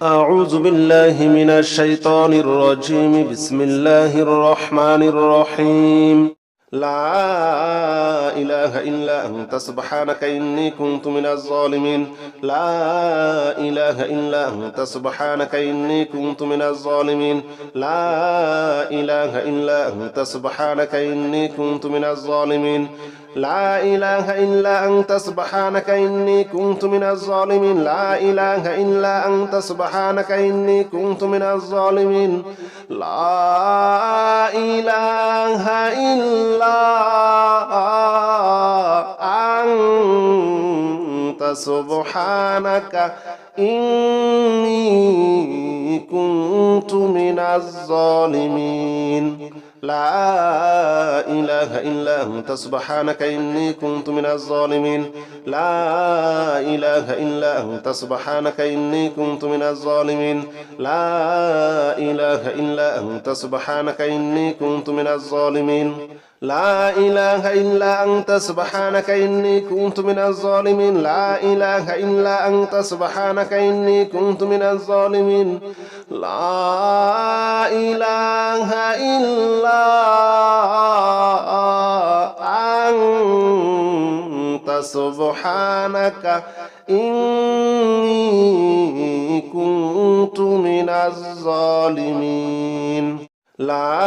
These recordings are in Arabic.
أعوذ بالله من الشيطان الرجيم. بسم الله الرحمن الرحيم. لا إله إلا أنت سبحانك إني كنت من الظالمين. لا إله إلا أنت سبحانك إني كنت من الظالمين. لا إله إلا أنت سبحانك إني كنت من الظالمين. لا إله إلا أنت سبحانك إني كنت من الظالمين. لا إله إلا أنت سبحانك إني كنت من الظالمين. لا إله إلا أنت سبحانك إني كنت من الظالمين. لا إله إلا أنت سبحانك إني كنت من الظالمين. لا إله إلا أنت سبحانك إني كنت من الظالمين. لا إله إلا أنت سبحانك إني كنت من الظالمين. لا إله إلا أنت سبحانك إني كنت من الظالمين. لا إله إلا أنت سبحانك إني كنت من الظالمين. لا إله إلا أنت سبحانك إني كنت من الظالمين. لا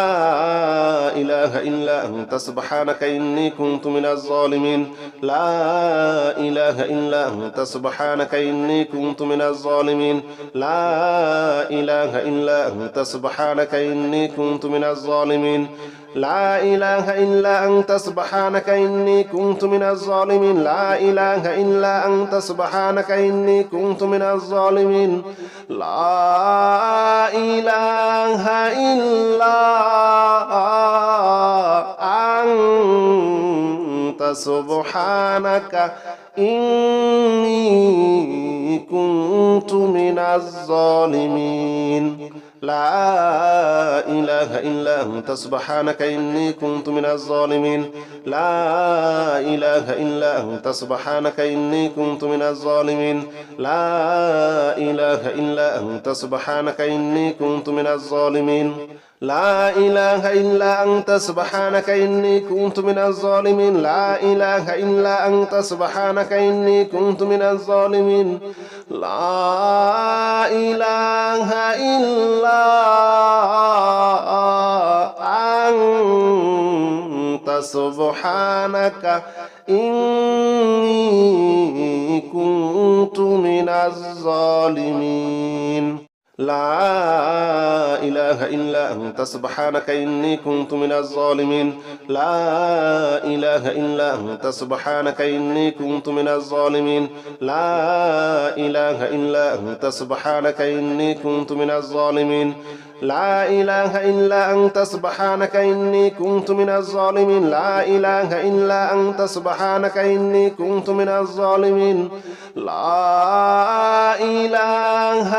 إله إلا أنت سبحانك إني كنت من الظالمين. لا إله إلا أنت سبحانك إني كنت من الظالمين. لا إله إلا أنت سبحانك إني كنت من الظالمين. لا إله إلا أنت سبحانك إني كنت من الظالمين. لا إله إلا أنت سبحانك إني كنت من الظالمين. لا إله إلا أنت سبحانك إني كنت من الظالمين. لا إله إلا أنت سبحانك إني كنت من الظالمين. لا إله إلا أنت سبحانك إني كنت من الظالمين. لا إله إلا أنت سبحانك إني كنت من الظالمين. لا إله إلا أنت سبحانك إني كنت من الظالمين. لا إله إلا أنت سبحانك إني كنت من الظالمين. لا إله إلا أنت سبحانك إني كنت من الظالمين. لا إله إلا أنت سبحانك إني كنت من الظالمين. لا إله إلا أنت سبحانك إني كنت من الظالمين. لا إله إلا أنت سبحانك إني كنت من الظالمين. لا إله إلا أنت سبحانك إني كنت من الظالمين. لا إله إلا أنت سبحانك إني كنت من الظالمين. لا إله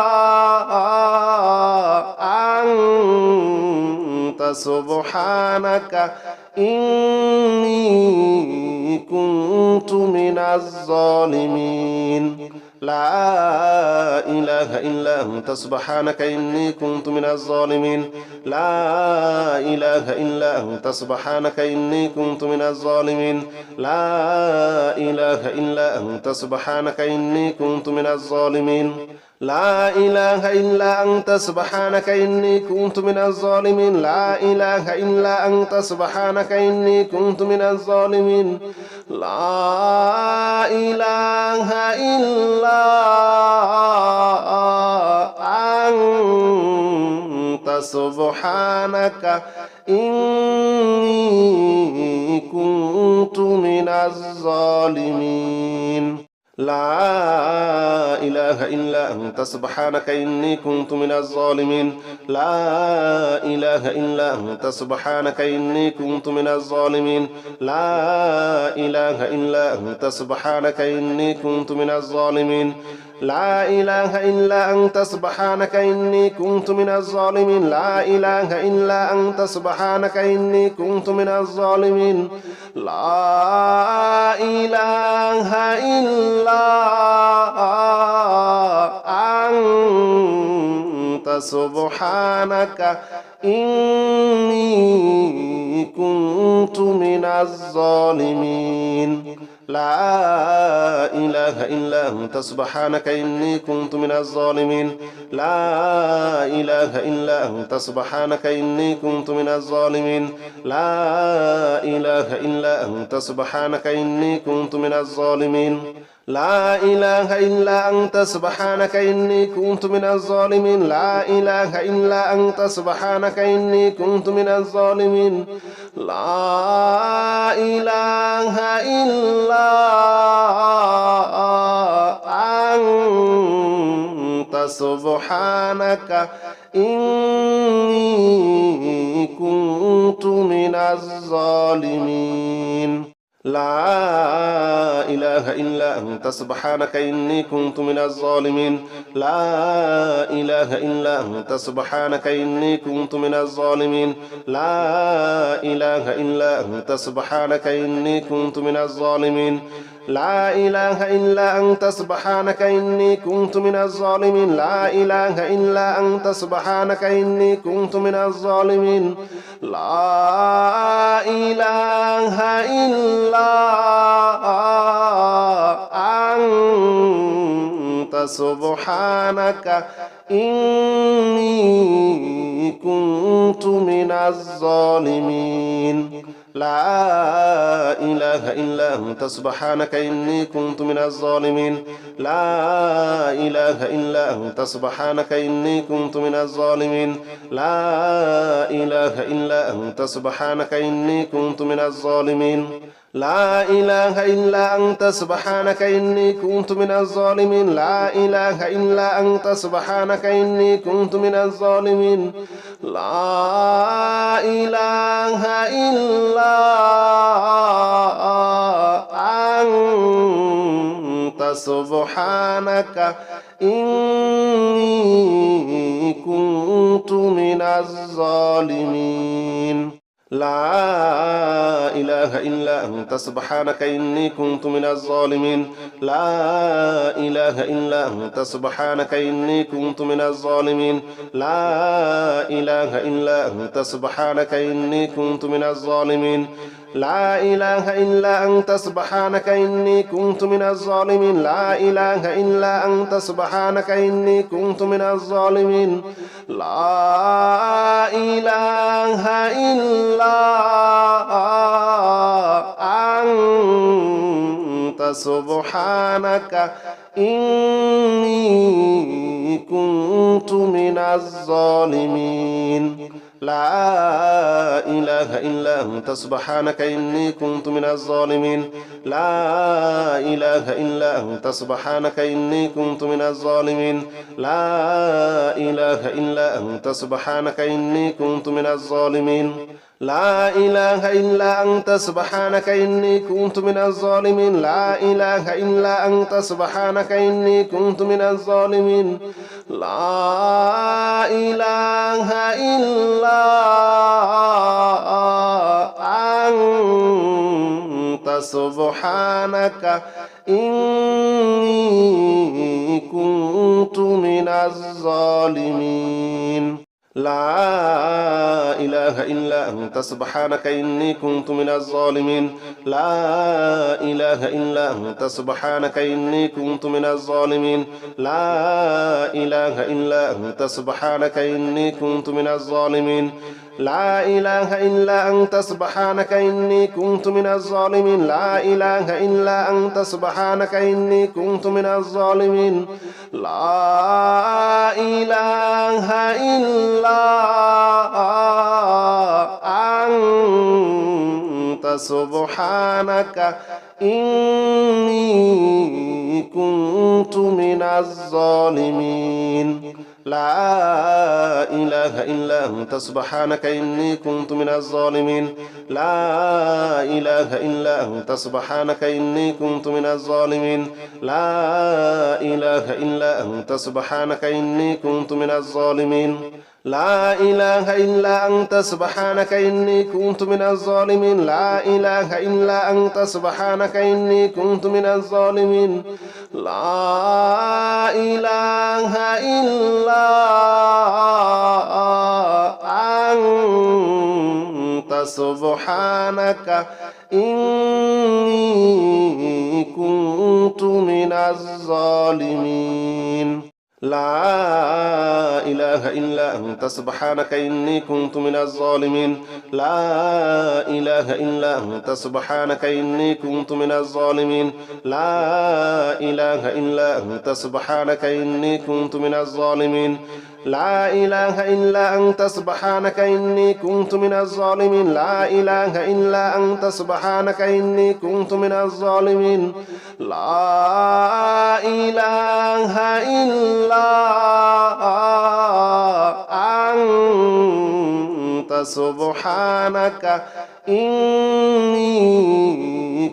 إلا أنت سبحانك إني كنت من الظالمين. لا إله إلا أنت سبحانك إني كنت من الظالمين. لا إله إلا أنت سبحانك إني كنت من الظالمين. لا إله إلا أنت سبحانك إني كنت من الظالمين. لا إله إلا أنت سبحانك إني كنت من الظالمين. لا إله إلا أنت سبحانك إني كنت من الظالمين. لا إله إلا أنت سبحانك إني كنت من الظالمين. لا إله إلا أنت سبحانك إني كنت من الظالمين. لا إله إلا أنت سبحانك إني كنت من الظالمين. لا إله إلا أنت سبحانك إني كنت من الظالمين. لا إله إلا أنت سبحانك إني كنت من الظالمين. لا إله إلا أنت سبحانك إني كنت من الظالمين. لا إله إلا أنت سبحانك إني كنت من الظالمين لا إله إلا أنت سبحانك إني كنت من الظالمين لا إله إلا أنت سبحانك إني كنت من الظالمين لا إله إلا أنت سبحانك إني كنت من الظالمين لا إله إلا أنت سبحانك إني كنت من الظالمين لا إله إلا أنت سبحانك إني كنت من الظالمين لا إله إلا أنت سبحانك إني كنت من الظالمين لا إله إلا أنت سبحانك إني كنت من الظالمين لا إله إلا أنت سبحانك إني كنت من الظالمين لا إله إلا أنت سبحانك إني كنت من الظالمين لا إله إلا أنت سبحانك إني كنت من الظالمين لا إله إلا أنت سبحانك إني كنت من الظالمين لا إله إلا أنت سبحانك إني كنت من الظالمين لا إله إلا أنت سبحانك إني كنت من الظالمين لا إله إلا أنت سبحانك إني كنت من الظالمين لا إله إلا أنت سبحانك إني كنت من الظالمين لا إله إلا أنت سبحانك إني كنت من الظالمين لا إله إلا أنت سبحانك إني كنت من الظالمين لا إله إلا أنت سبحانك إني كنت من الظالمين لا إله إلا أنت سبحانك إني كنت من الظالمين لا إله إلا أنت سبحانك إني كنت من الظالمين لا إله إلا أنت سبحانك إني كنت من الظالمين لا إله إلا أنت سبحانك إني كنت من الظالمين لا إله إلا أنت سبحانك إني كنت من الظالمين لا إله إلا أنت سبحانك إني كنت من الظالمين لا إله إلا أنت سبحانك إني كنت من الظالمين لا إله إلا أنت سبحانك إني كنت من الظالمين لا إله إلا أنت سبحانك إني كنت من الظالمين لا إله إلا أنت سبحانك إني كنت من الظالمين لا إله إلا أنت سبحانك إني كنت من الظالمين لا إله إلا أنت سبحانك إني كنت من الظالمين لا إله إلا أنت سبحانك إني كنت من الظالمين لا إله إلا أنت سبحانك إني كنت من الظالمين لا إله إلا أنت سبحانك إني كنت من الظالمين لا إله إلا أنت سبحانك إني كنت من الظالمين لا إله إلا أنت سبحانك إني كنت من الظالمين لا إله إلا أنت سبحانك إني كنت من الظالمين لا إله إلا أنت سبحانك إني كنت من الظالمين لا إله إلا أنت سبحانك إني كنت من الظالمين لا إله إلا أنت سبحانك إني كنت من الظالمين لا إله إلا أنت سبحانك إني كنت من الظالمين لا إله إلا أنت سبحانك إني كنت من الظالمين لا إله إلا أنت سبحانك إني كنت من الظالمين لا إله إلا أنت سبحانك إني كنت من الظالمين لا إله إلا أنت سبحانك إني كنت من الظالمين لا إله إلا أنت سبحانك إني كنت من الظالمين لا إله إلا أنت سبحانك إني كنت من الظالمين لا إله إلا أنت سبحانك إني كنت من الظالمين لا إله إلا أنت سبحانك إني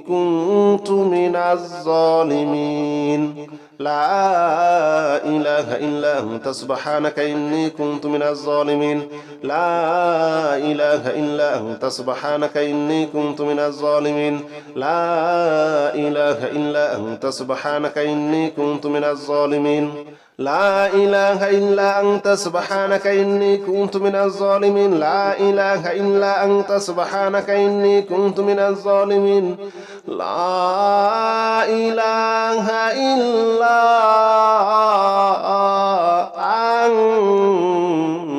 كنت من الظالمين لا إله إلا أنت سبحانك إني كنت من الظالمين لا إله إلا أنت سبحانك إني كنت من الظالمين لا إله إلا أنت سبحانك إني كنت من الظالمين لا إله إلا أنت سبحانك إني كنت من الظالمين لا إله إلا أنت سبحانك إني كنت من الظالمين لا إله إلا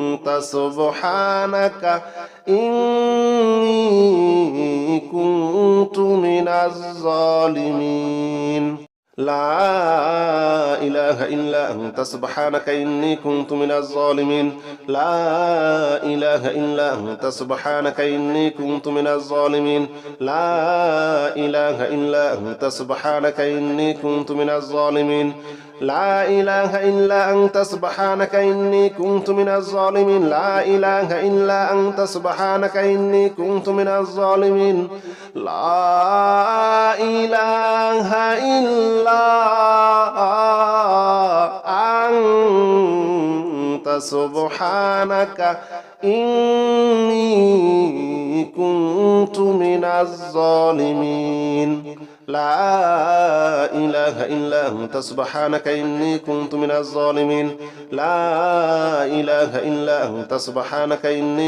أنت سبحانك إني كنت من الظالمين لا إله إلا أنت سبحانك إني كنت من الظالمين لا إله إلا أنت سبحانك إني كنت من الظالمين لا إله إلا أنت سبحانك إني كنت من الظالمين لا إله إلا أنت سبحانك إني كنت من الظالمين لا إله إلا أنت سبحانك إني كنت من الظالمين لا إله إلا أنت سبحانك إني كنت من الظالمين لا إله إلا أنت سبحانك إني كنت من الظالمين لا إله إلا أنت سبحانك إني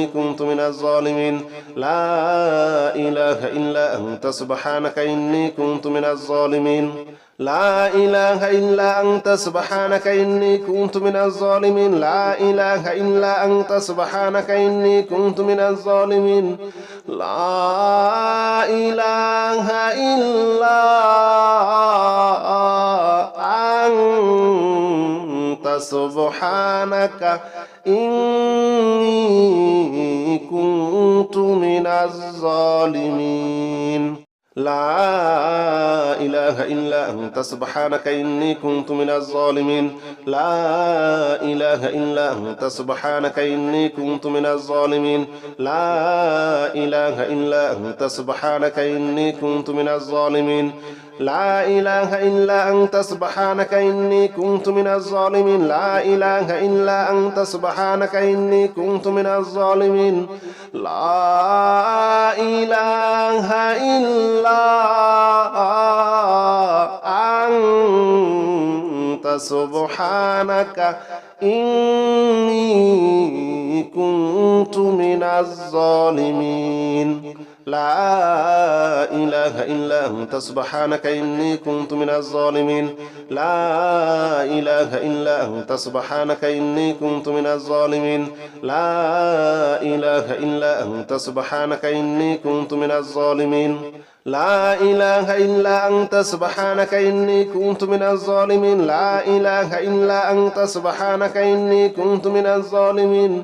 كنت من الظالمين لا إله إلا أنت سبحانك إني كنت من الظالمين لا إله إلا أنت سبحانك إني كنت من الظالمين لا إله إلا أنت سبحانك إني كنت من الظالمين لا إله إلا أنت سبحانك إني كنت من الظالمين لا إله إلا أنت سبحانك إني كنت من الظالمين لا إله إلا أنت سبحانك إني كنت من الظالمين لا إله إلا أنت سبحانك إني كنت من الظالمين لا إله إلا أنت سبحانك إني كنت من الظالمين لا إله إلا أنت سبحانك إني كنت من الظالمين لا إله إلا أنت سبحانك إني كنت من الظالمين لا إله إلا أنت سبحانك إني كنت من الظالمين لا إله إلا أنت سبحانك إني كنت من الظالمين لا إله إلا أنت سبحانك إني كنت من الظالمين لا إله إلا أنت سبحانك إني كنت من الظالمين لا إله إلا أنت سبحانك إني كنت من الظالمين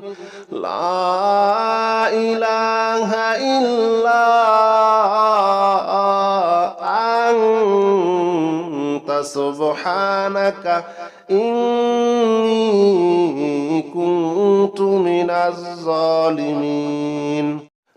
لا إله إلا أنت سبحانك إني كنت من الظالمين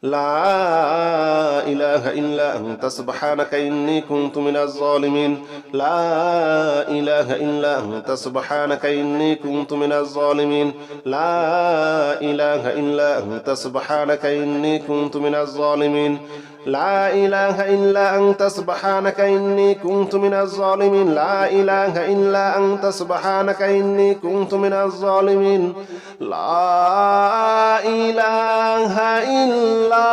لا إله إلا أنت سبحانك إني كنت من الظالمين لا إله إلا أنت سبحانك إني كنت من الظالمين لا إله إلا أنت سبحانك إني كنت من الظالمين لا إله إلا أنت سبحانك إني كنت من الظالمين لا إله إلا أنت سبحانك إني كنت من الظالمين لا إله إلا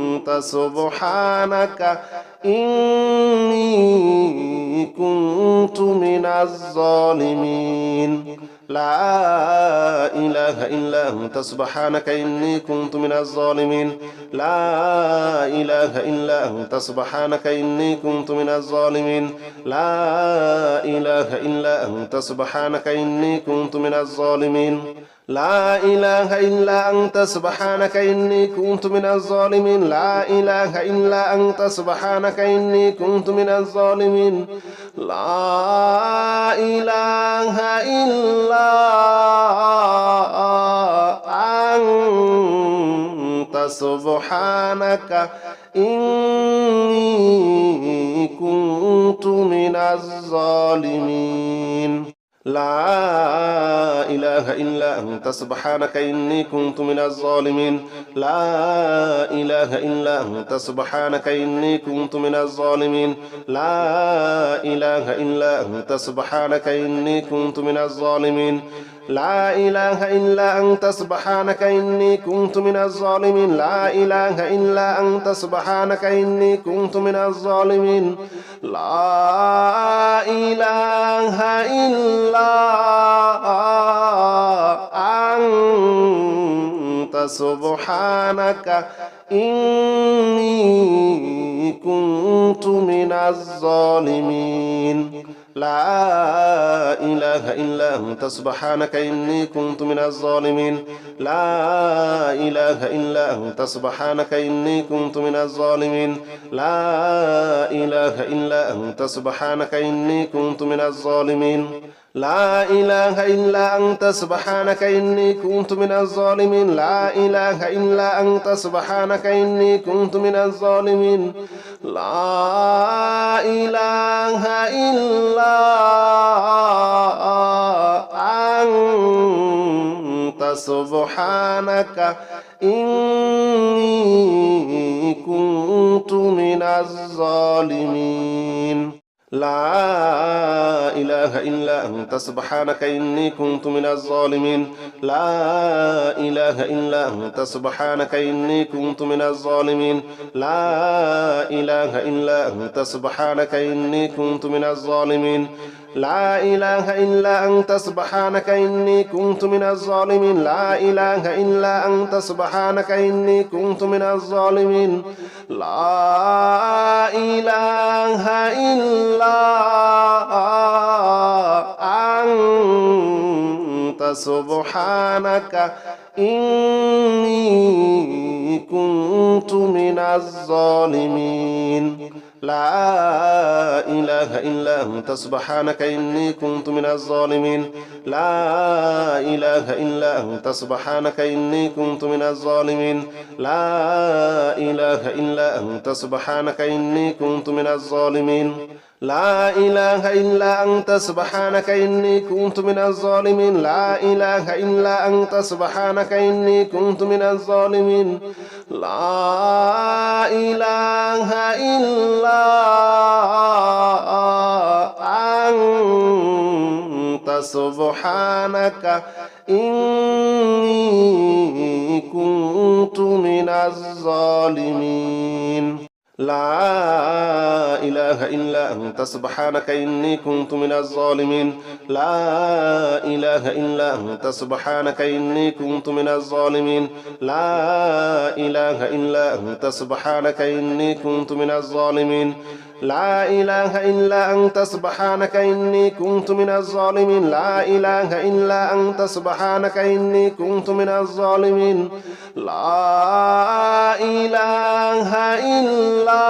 أنت سبحانك إني كنت من الظالمين لا إله إلا أنت سبحانك إني كنت من الظالمين لا إله إلا أنت سبحانك إني كنت من الظالمين لا إله إلا أنت سبحانك إني كنت من الظالمين لا إله إلا أنت سبحانك إني كنت من الظالمين لا إله إلا أنت سبحانك إني كنت من الظالمين لا إله إلا أنت سبحانك إني كنت من الظالمين لا إله إلا أنت سبحانك إني كنت من الظالمين لا إله إلا أنت سبحانك إني كنت من الظالمين لا إله إلا أنت سبحانك إني كنت من الظالمين لا إله إلا أنت سبحانك إني كنت من الظالمين لا إله إلا أنت سبحانك إني كنت من الظالمين لا إله إلا أنت سبحانك إني كنت من الظالمين لا إله إلا أنت سبحانك إني كنت من الظالمين لا إله إلا أنت سبحانك إني كنت من الظالمين لا إله إلا أنت سبحانك إني كنت من الظالمين لا إله إلا أنت سبحانك إني كنت من الظالمين لا إله إلا أنت سبحانك إني كنت من الظالمين لا إله إلا أنت سبحانك إني كنت من الظالمين لا إله إلا أنت سبحانك إني كنت من الظالمين لا إله إلا أنت سبحانك إني كنت من الظالمين لا إله إلا أنت سبحانك إني كنت من الظالمين لا إله إلا أنت سبحانك إني كنت من الظالمين لا إله إلا أنت سبحانك إني كنت من الظالمين لا إله إلا أنت سبحانك إني كنت من الظالمين لا إله إلا أنت سبحانك إني كنت من الظالمين لا إله إلا أنت سبحانك إني كنت من الظالمين لا إله إلا أنت سبحانك إني كنت من الظالمين لا إله إلا أنت سبحانك إني كنت من الظالمين لا إله إلا أنت سبحانك إني كنت من الظالمين لا إله إلا أنت سبحانك إني كنت من الظالمين لا إله إلا أنت سبحانك إني كنت من الظالمين لا إله إلا أنت سبحانك إني كنت من الظالمين لا إله إلا أنت سبحانك إني كنت من الظالمين لا إله إلا أنت سبحانك إني كنت من الظالمين لا إله إلا أنت سبحانك إني كنت من الظالمين لا إله إلا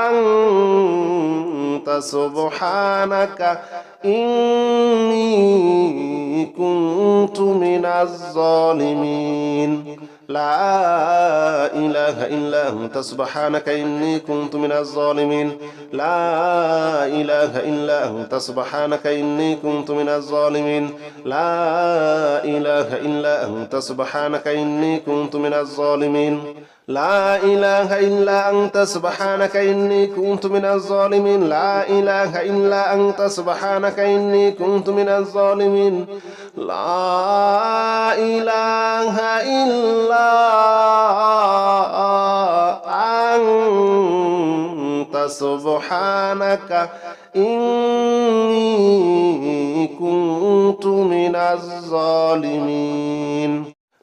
أنت سبحانك إني كنت من الظالمين لا إله إلا أنت سبحانك إني كنت من الظالمين لا إله إلا أنت سبحانك إني كنت من الظالمين لا إله إلا أنت سبحانك إني كنت من الظالمين لا إله إلا أنت سبحانك إني كنت من الظالمين لا إله إلا أنت سبحانك إني كنت من الظالمين لا إله إلا أنت سبحانك إني كنت من الظالمين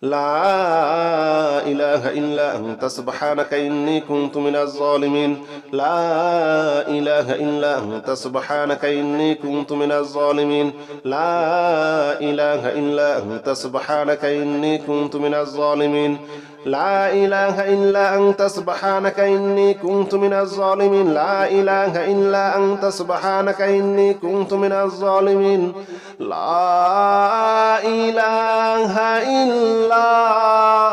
لا إله إلا أنت سبحانك إني كنت من الظالمين لا إله إلا أنت سبحانك إني كنت من الظالمين لا إله إلا أنت سبحانك إني كنت من الظالمين لا إله إلا أنت سبحانك إني كنت من الظالمين لا إله إلا أنت سبحانك إني كنت من الظالمين لا إله إلا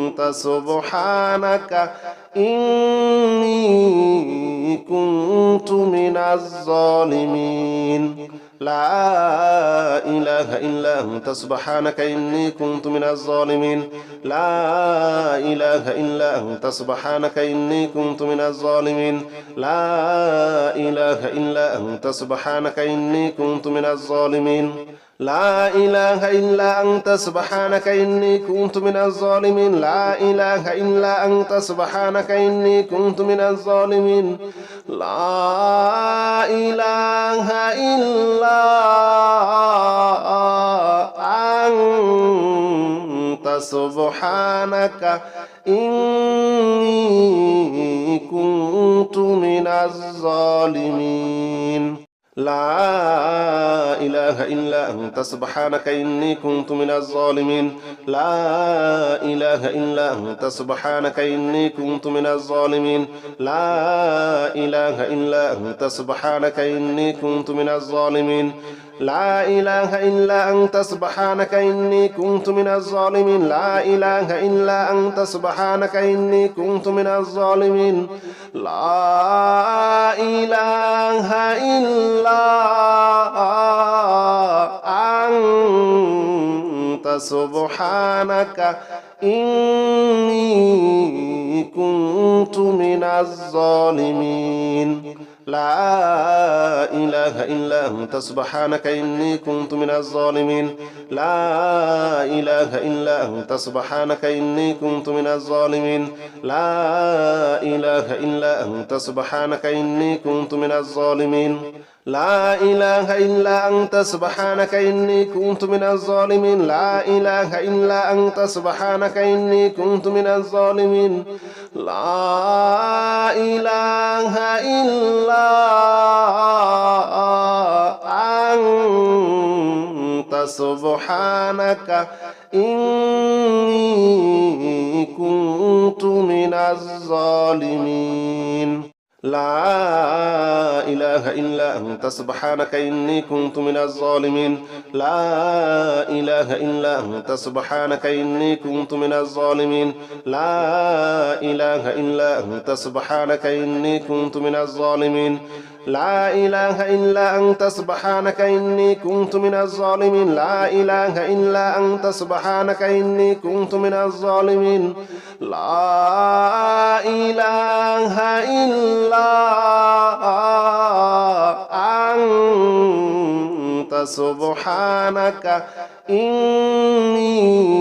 أنت سبحانك إني كنت من الظالمين لا إله إلا أنت سبحانك إني كنت من الظالمين لا إله إلا أنت سبحانك إني كنت من الظالمين لا إله إلا أنت سبحانك إني كنت من الظالمين لا إله إلا أنت سبحانك إني كنت من الظالمين لا إله إلا أنت سبحانك إني كنت من الظالمين لا إله إلا أنت سبحانك إني كنت من الظالمين لا إله إلا أنت سبحانك إني كنت من الظالمين لا إله إلا أنت سبحانك إني كنت من الظالمين لا إله إلا أنت سبحانك إني كنت من الظالمين لا إله إلا أنت سبحانك إني كنت من الظالمين لا إله إلا أنت سبحانك إني كنت من الظالمين لا إله إلا أنت سبحانك إني كنت من الظالمين لا إله إلا أنت سبحانك إني كنت من الظالمين لا إله إلا أنت سبحانك إني كنت من الظالمين لا إله إلا أنت سبحانك إني كنت من الظالمين لا إله إلا أنت سبحانك إني كنت من الظالمين لا إله إلا أنت سبحانك إني كنت من الظالمين لا إله إلا أنت سبحانك إني كنت من الظالمين لا إله إلا أنت سبحانك إني كنت من الظالمين لا إله إلا أنت سبحانك إني كنت من الظالمين لا إله إلا أنت سبحانك إني كنت من الظالمين لا إله إلا أنت سبحانك إني كنت من الظالمين لا إله إلا أنت سبحانك إني كنت من الظالمين لا إله إلا أنت سبحانك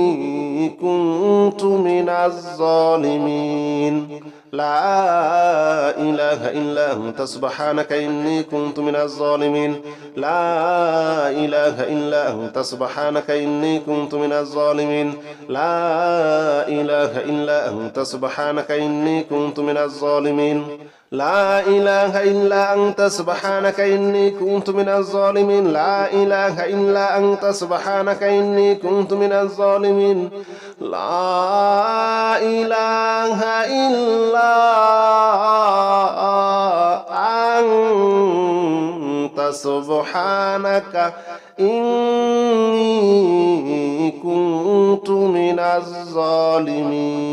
إني كنت من الظالمين لا إله إلا أنت سبحانك إني كنت من الظالمين لا إله إلا أنت سبحانك إني كنت من الظالمين لا إله إلا أنت سبحانك إني كنت من الظالمين لا إله إلا أنت سبحانك إني كنت من الظالمين لا إله إلا أنت سبحانك إني كنت من الظالمين لا إله إلا أنت سبحانك إني كنت من الظالمين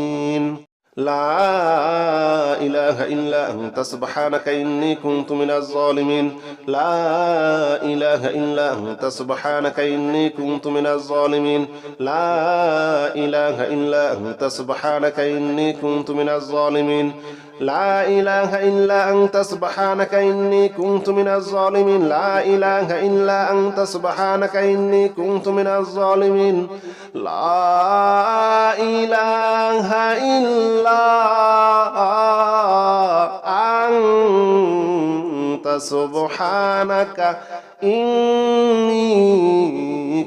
لا إله إلا أنت سبحانك إني كنت من الظالمين لا إله إلا أنت سبحانك إني كنت من الظالمين لا إله إلا أنت سبحانك إني كنت من الظالمين لا إله إلا أنت سبحانك إني كنت من الظالمين لا إله إلا أنت سبحانك إني كنت من الظالمين لا إله إلا أنت سبحانك إني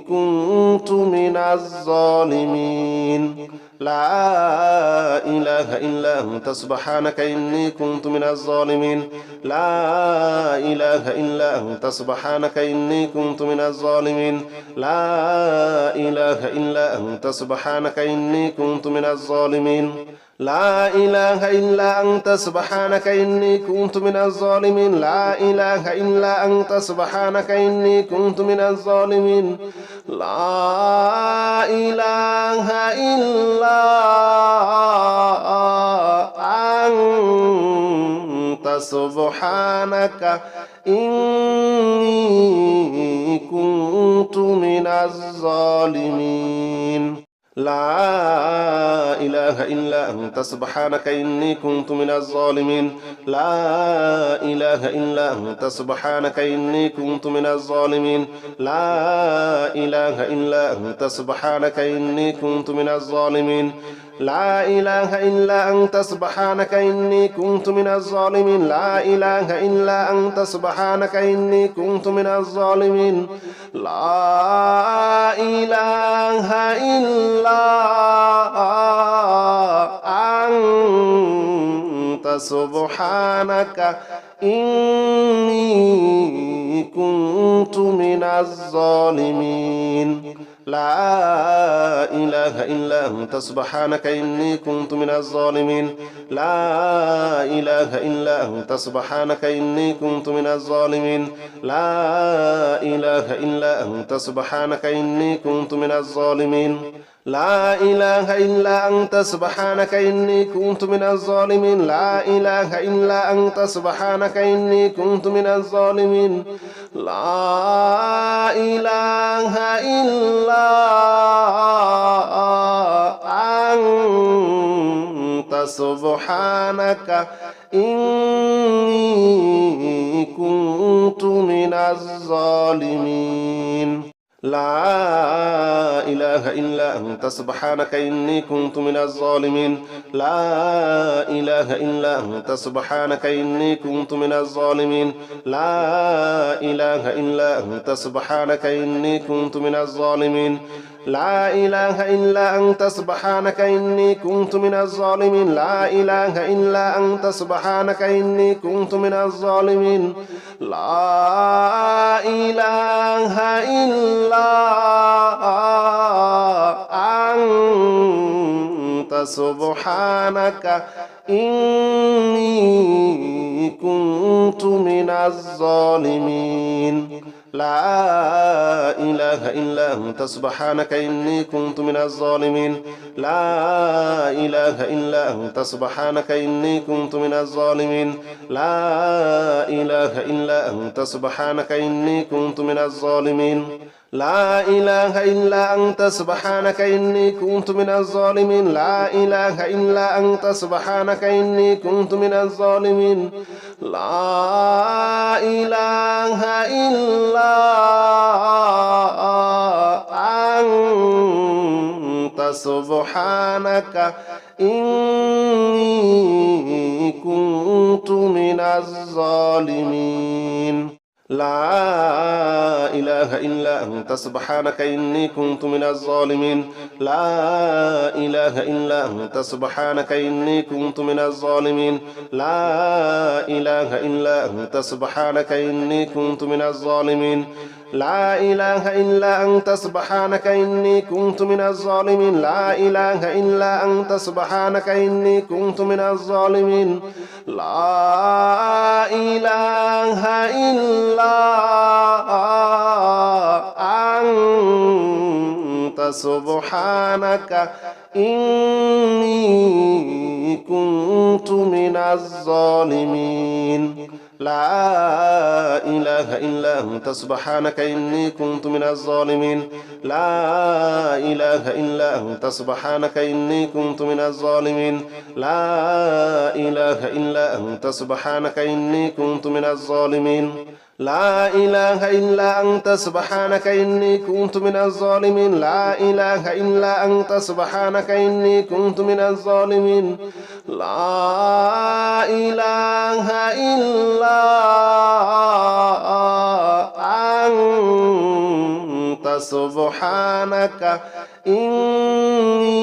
كنت من الظالمين لا إله إلا أنت سبحانك إني كنت من الظالمين لا إله إلا أنت سبحانك إني كنت من الظالمين لا إله إلا أنت سبحانك إني كنت من الظالمين لا إله إلا أنت سبحانك إني كنت من الظالمين لا إله إلا أنت سبحانك إني كنت من الظالمين لا إله إلا أنت سبحانك إني كنت من الظالمين لا إله إلا أنت سبحانك إني كنت من الظالمين لا إله إلا أنت سبحانك إني كنت من الظالمين لا إله إلا أنت سبحانك إني كنت من الظالمين لا إله إلا أنت سبحانك إني كنت من الظالمين لا إله إلا أنت سبحانك إني كنت من الظالمين لا إله إلا أنت سبحانك إني كنت من الظالمين لا إله إلا أنت سبحانك إني كنت من الظالمين لا إله إلا أنت سبحانك إني كنت من الظالمين لا إله إلا أنت سبحانك إني كنت من الظالمين لا إله إلا أنت سبحانك إني كنت من الظالمين لا إله إلا أنت سبحانك إني كنت من الظالمين لا إله إلا أنت سبحانك إني كنت من الظالمين لا إله إلا أنت سبحانك إني كنت من الظالمين لا إله إلا أنت سبحانك إني كنت من الظالمين لا إله إلا أنت سبحانك إني كنت من الظالمين لا إله إلا أنت سبحانك إني كنت من الظالمين لا إله إلا أنت سبحانك إني كنت من الظالمين لا إله إلا أنت سبحانك إني كنت من الظالمين لا إله إلا أنت سبحانك إني كنت من الظالمين لا إله إلا أنت سبحانك إني كنت من الظالمين لا إله إلا أنت سبحانك إني كنت من الظالمين لا إله إلا أنت سبحانك إني كنت من الظالمين لا إله إلا أنت سبحانك إني كنت من الظالمين لا إله إلا أنت سبحانك إني كنت من الظالمين لا إله إلا أنت سبحانك إني كنت من الظالمين لا إله إلا أنت سبحانك إني كنت من الظالمين لا إله إلا أنت سبحانك إني كنت من الظالمين لا إله إلا أنت سبحانك إني كنت من الظالمين لا إله إلا أنت سبحانك إني كنت من الظالمين لا إله إلا أنت سبحانك إني كنت من الظالمين لا إله إلا أنت سبحانك إني كنت من الظالمين لا إله إلا أنت سبحانك إني كنت من الظالمين لا إله إلا أنت سبحانك إني كنت من الظالمين لا إله إلا أنت سبحانك إني كنت من الظالمين لا إله إلا أنت سبحانك إني كنت من الظالمين لا إله إلا أنت سبحانك إني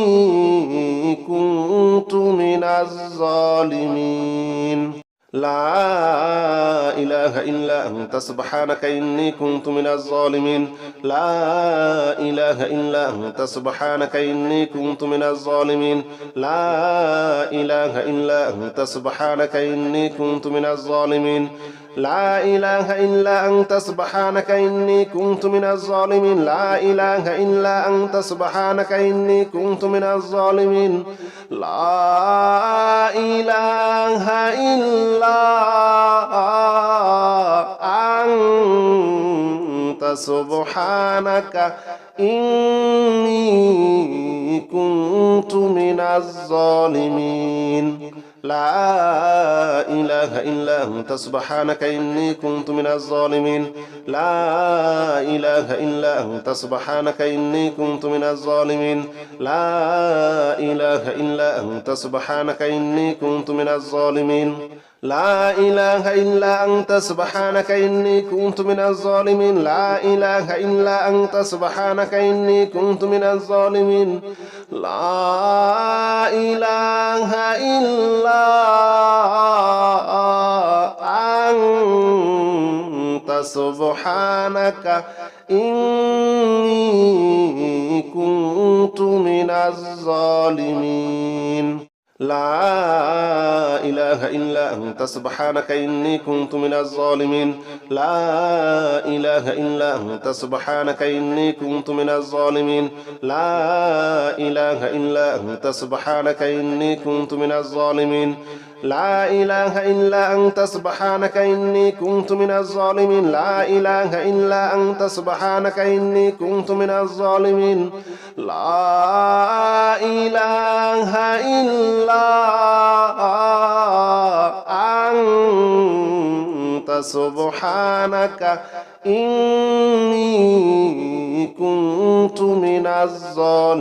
كنت من الظالمين لا إله إلا أنت سبحانك إني كنت من الظالمين لا إله إلا أنت سبحانك إني كنت من الظالمين لا إله إلا أنت سبحانك إني كنت من الظالمين لا إله إلا أنت سبحانك إني كنت من الظالمين لا إله إلا أنت سبحانك إني كنت من الظالمين لا إله إلا أنت سبحانك إني كنت من الظالمين لا إله إلا أنت سبحانك إني كنت من الظالمين لا إله إلا أنت سبحانك إني كنت من الظالمين لا إله إلا أنت سبحانك إني كنت من الظالمين لا إله إلا أنت سبحانك إني كنت من الظالمين لا إله إلا أنت سبحانك إني كنت من الظالمين لا إله إلا أنت سبحانك إني كنت من الظالمين لا إله إلا أنت سبحانك إني كنت من الظالمين لا إله إلا أنت سبحانك إني كنت من الظالمين لا إله إلا أنت سبحانك إني كنت من الظالمين لا إله إلا أنت سبحانك إني كنت من الظالمين لا إله إلا أنت سبحانك إني كنت من الظالمين لا إله إلا أنت سبحانك إني كنت من الظالمين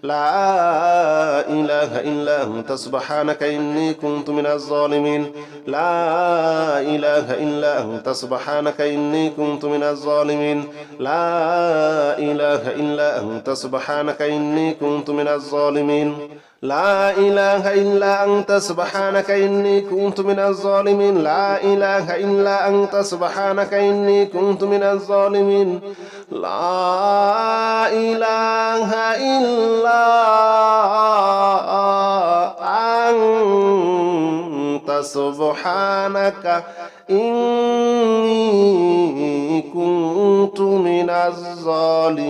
لا إله إلا أنت سبحانك إني كنت من الظالمين لا إله إلا أنت سبحانك إني كنت من الظالمين لا إله إلا أنت سبحانك إني كنت من الظالمين لا إله إلا أنت سبحانك إني كنت من الظالمين لا إله إلا أنت سبحانك إني كنت من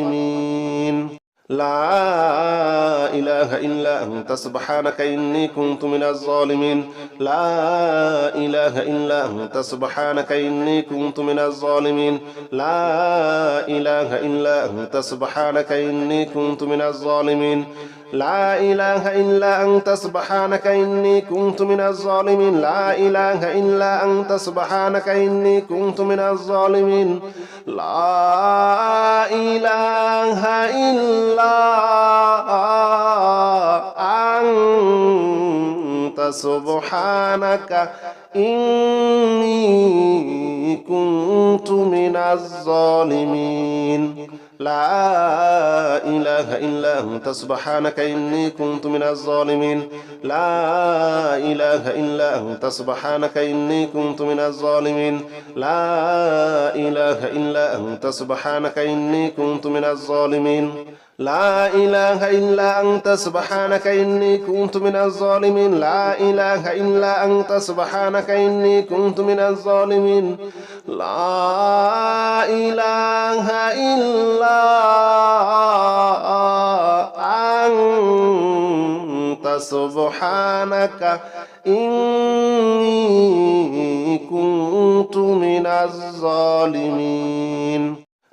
الظالمين لا إله إلا أنت سبحانك إني كنت من الظالمين لا إله إلا أنت سبحانك إني كنت من الظالمين لا إله إلا أنت سبحانك إني كنت من الظالمين لا إله إلا أنت سبحانك إني كنت من الظالمين لا إله إلا أنت سبحانك إني كنت من الظالمين لا إله إلا أنت سبحانك إني كنت من الظالمين لا إله إلا أنت سبحانك إني كنت من الظالمين لا إله إلا أنت سبحانك إني كنت من الظالمين لا إله إلا أنت سبحانك إني كنت من الظالمين لا إله إلا أنت سبحانك إني كنت من الظالمين لا إله إلا أنت سبحانك إني كنت من الظالمين لا إله إلا أنت سبحانك إني كنت من الظالمين لا إله إلا أنت سبحانك إني كنت من الظالمين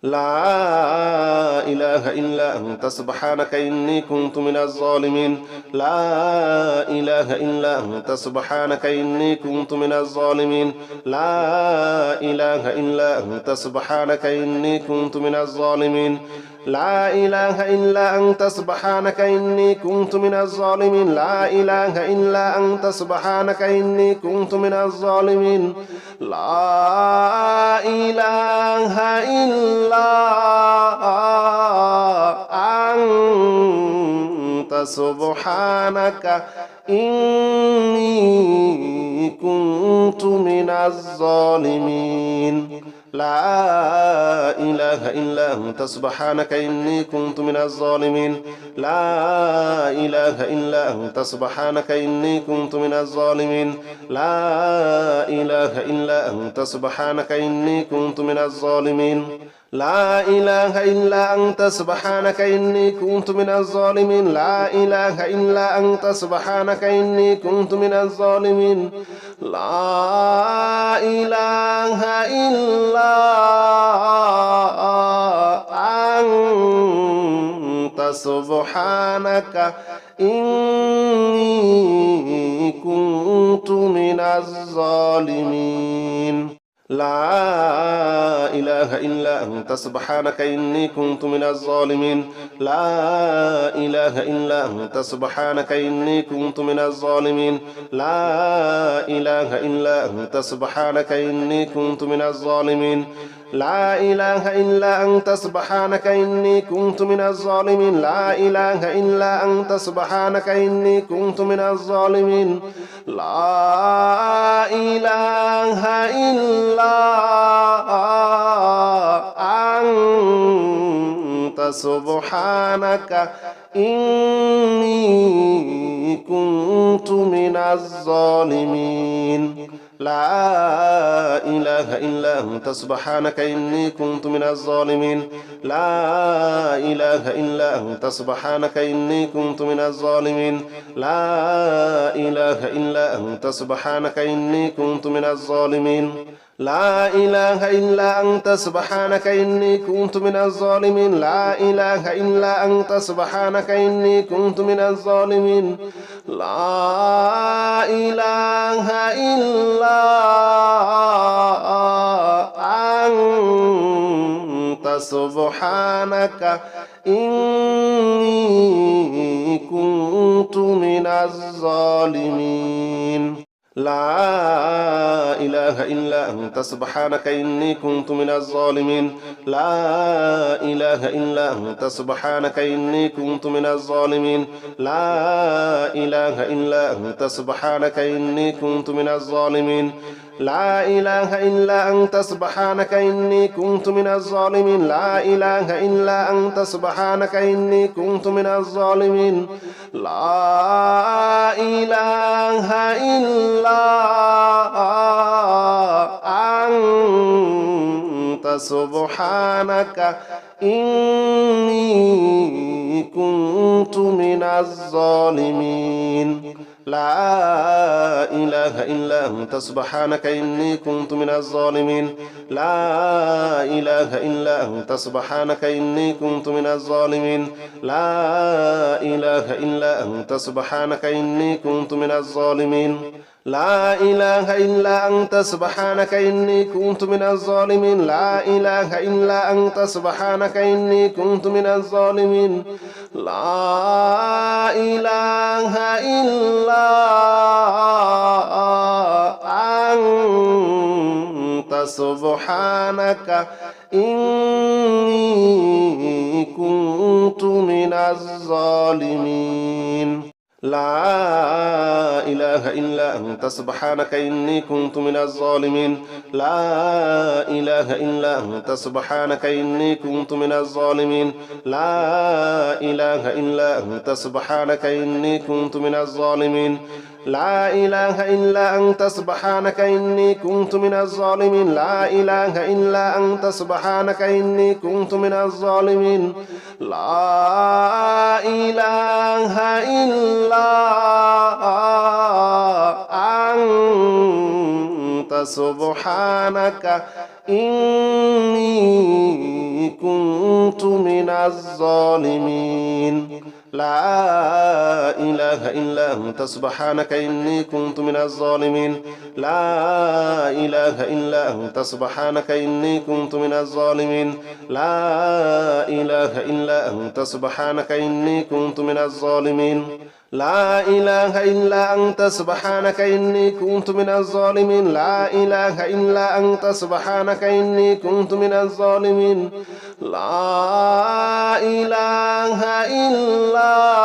لا إله إلا أنت سبحانك إني كنت من الظالمين لا إله إلا أنت سبحانك إني كنت من الظالمين لا إله إلا أنت سبحانك إني كنت من الظالمين لا إله إلا أنت سبحانك إني كنت من الظالمين لا إله إلا أنت سبحانك إني كنت من الظالمين لا إله إلا أنت سبحانك إني كنت من الظالمين لا إله إلا أنت سبحانك إني كنت من الظالمين لا إله إلا أنت سبحانك إني كنت من الظالمين لا إله إلا أنت سبحانك إني كنت من الظالمين لا إله إلا أنت سبحانك إني كنت من الظالمين لا إله إلا أنت سبحانك إني كنت من الظالمين لا إله إلا أنت سبحانك إني كنت من الظالمين لا إله إلا أنت سبحانك إني كنت من الظالمين لا إله إلا أنت سبحانك إني كنت من الظالمين لا إله إلا أنت سبحانك إني كنت من الظالمين لا إله إلا أنت سبحانك إني كنت من الظالمين لا إله إلا أنت سبحانك إني كنت من الظالمين لا إله إلا أنت سبحانك إني كنت من الظالمين لا إله إلا أنت سبحانك إني كنت من الظالمين لا إله إلا أنت سبحانك إني كنت من الظالمين لا إله إلا أنت سبحانك إني كنت من الظالمين لا إله إلا أنت سبحانك إني كنت من الظالمين لا إله إلا أنت سبحانك إني كنت من الظالمين لا إله إلا أنت سبحانك إني كنت من الظالمين لا إله إلا أنت سبحانك إني كنت من الظالمين لا إله إلا أنت سبحانك إني كنت من الظالمين لا إله إلا أنت سبحانك إني كنت من الظالمين لا إله إلا أنت سبحانك إني كنت من الظالمين لا إله إلا أنت سبحانك إني كنت من الظالمين لا إله إلا أنت سبحانك إني كنت من الظالمين لا إله إلا أنت سبحانك إني كنت من الظالمين لا إله إلا أنت سبحانك إني كنت من الظالمين لا إله إلا أنت سبحانك إني كنت من الظالمين لا إله إلا أنت سبحانك إني كنت من الظالمين لا إله إلا أنت سبحانك إني كنت من الظالمين لا إله إلا أنت سبحانك إني كنت من الظالمين لا إله إلا أنت سبحانك إني كنت من الظالمين لا إله إلا أنت سبحانك إني كنت من الظالمين لا إله إلا أنت سبحانك إني كنت من الظالمين لا إله إلا أنت سبحانك إني كنت من الظالمين لا إله إلا أنت سبحانك إني كنت من الظالمين لا إله إلا أنت سبحانك إني كنت من الظالمين لا إله إلا أنت سبحانك إني كنت من الظالمين لا إله إلا أنت سبحانك إني كنت من الظالمين لا إله إلا أنت سبحانك إني كنت من الظالمين لا إله إلا أنت سبحانك إني كنت من الظالمين لا إله إلا أنت سبحانك إني كنت من الظالمين لا إله إلا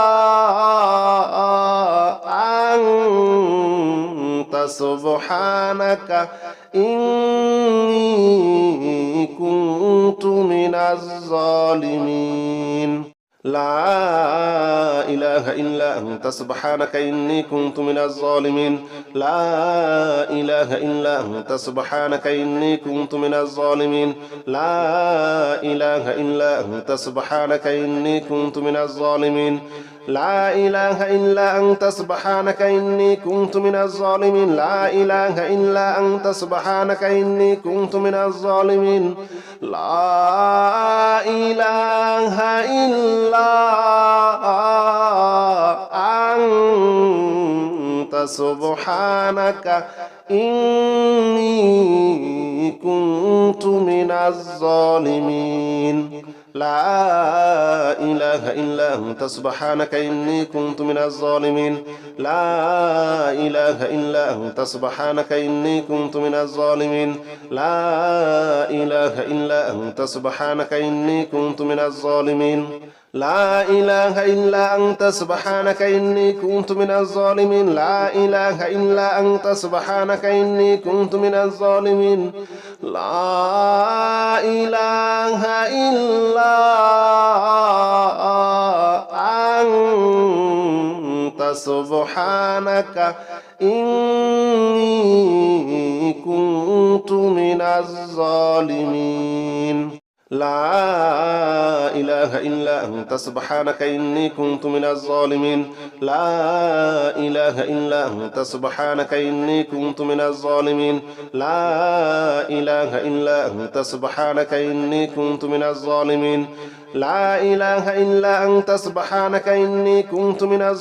أنت سبحانك إني كنت من الظالمين لا إله إلا أنت سبحانك إني كنت من الظالمين لا إله إلا أنت سبحانك إني كنت من الظالمين لا إله إلا أنت سبحانك إني كنت من الظالمين لا إله إلا أنت سبحانك إني كنت من الظالمين لا إله إلا أنت سبحانك إني كنت من الظالمين لا إله إلا أنت سبحانك إني كنت من الظالمين لا إله إلا أنت سبحانك إني كنت من الظالمين لا إله إلا أنت سبحانك إني كنت من الظالمين لا إله إلا أنت سبحانك إني كنت من الظالمين لا إله إلا أنت سبحانك إني كنت من الظالمين لا إله إلا أنت سبحانك إني كنت من الظالمين لا إله إلا أنت سبحانك إني كنت من الظالمين لا إله إلا أنت سبحانك إني كنت من الظالمين لا إله إلا أنت سبحانك إني كنت من الظالمين لا إله إلا أنت سبحانك إني كنت من الظالمين لا إله إلا أنت سبحانك إني كنت من الظالمين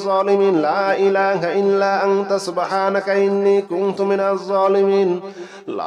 لا إله إلا أنت سبحانك إني كنت من الظالمين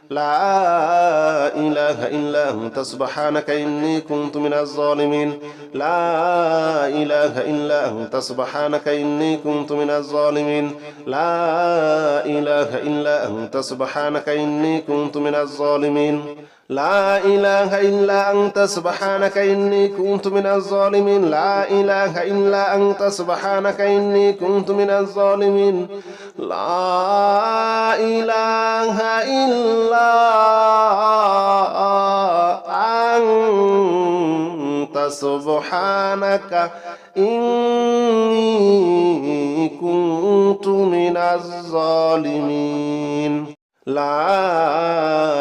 لا إله إلا أنت سبحانك إني كنت من الظالمين لا إله إلا أنت سبحانك إني كنت من الظالمين لا إله إلا أنت سبحانك إني كنت من الظالمين لا إله إلا أنت سبحانك إني كنت من الظالمين لا إله إلا أنت سبحانك إني كنت من الظالمين لا إله إلا أنت سبحانك إني كنت من الظالمين لا إله إلا أنت سبحانك إني كنت من الظالمين لا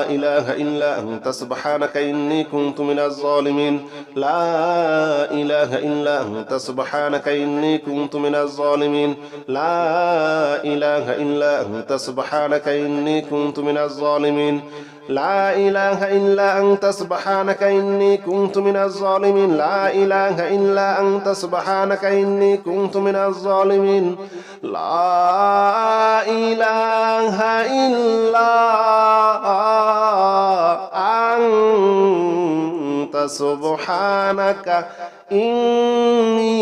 إله إلا أنت سبحانك إني كنت من الظالمين لا إله إلا أنت سبحانك إني كنت من الظالمين لا إله إلا أنت سبحانك إني كنت من الظالمين لا إله إلا أنت سبحانك إني كنت من الظالمين لا إله إلا أنت سبحانك إني كنت من الظالمين لا إله إلا أنت سبحانك إني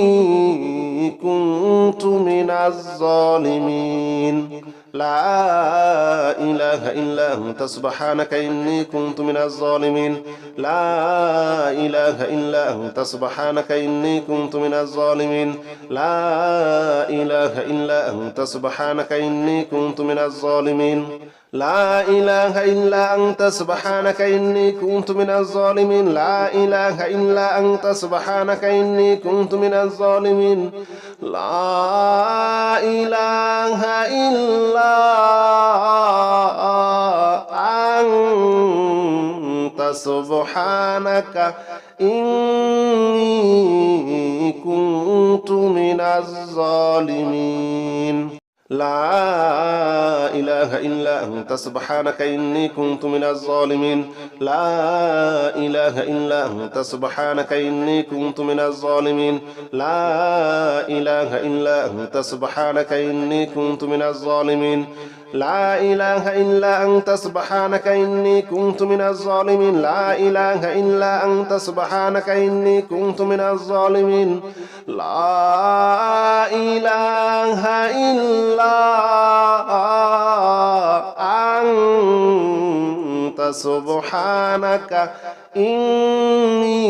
من الظالمين لا إله إلا أنت سبحانك إني كنت من الظالمين لا إله إلا أنت سبحانك إني كنت من الظالمين لا إله إلا أنت سبحانك إني كنت من الظالمين لا إله إلا أنت سبحانك إني كنت من الظالمين لا إله إلا أنت سبحانك إني كنت من الظالمين لا إله إلا أنت سبحانك إني كنت من الظالمين لا إله إلا أنت سبحانك إني كنت من الظالمين لا إله إلا أنت سبحانك إني كنت من الظالمين لا إله إلا أنت سبحانك إني كنت من الظالمين لا إله إلا أنت سبحانك إني كنت من الظالمين لا إله إلا أنت سبحانك إني كنت من الظالمين لا إله إلا أنت سبحانك إني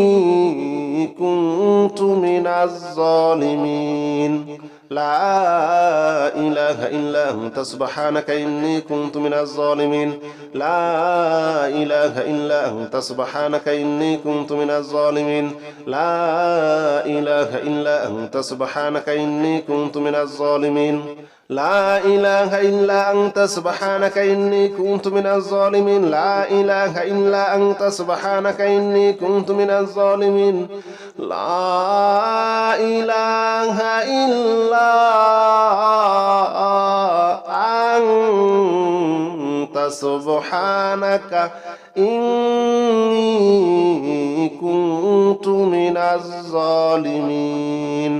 كنت من الظالمين لا إله إلا أنت سبحانك إني كنت من الظالمين لا إله إلا أنت سبحانك إني كنت من الظالمين لا إله إلا أنت سبحانك إني كنت من الظالمين لا إله إلا أنت سبحانك إني كنت من الظالمين لا إله إلا أنت سبحانك إني كنت من الظالمين لا إله إلا أنت سبحانك إني كنت من الظالمين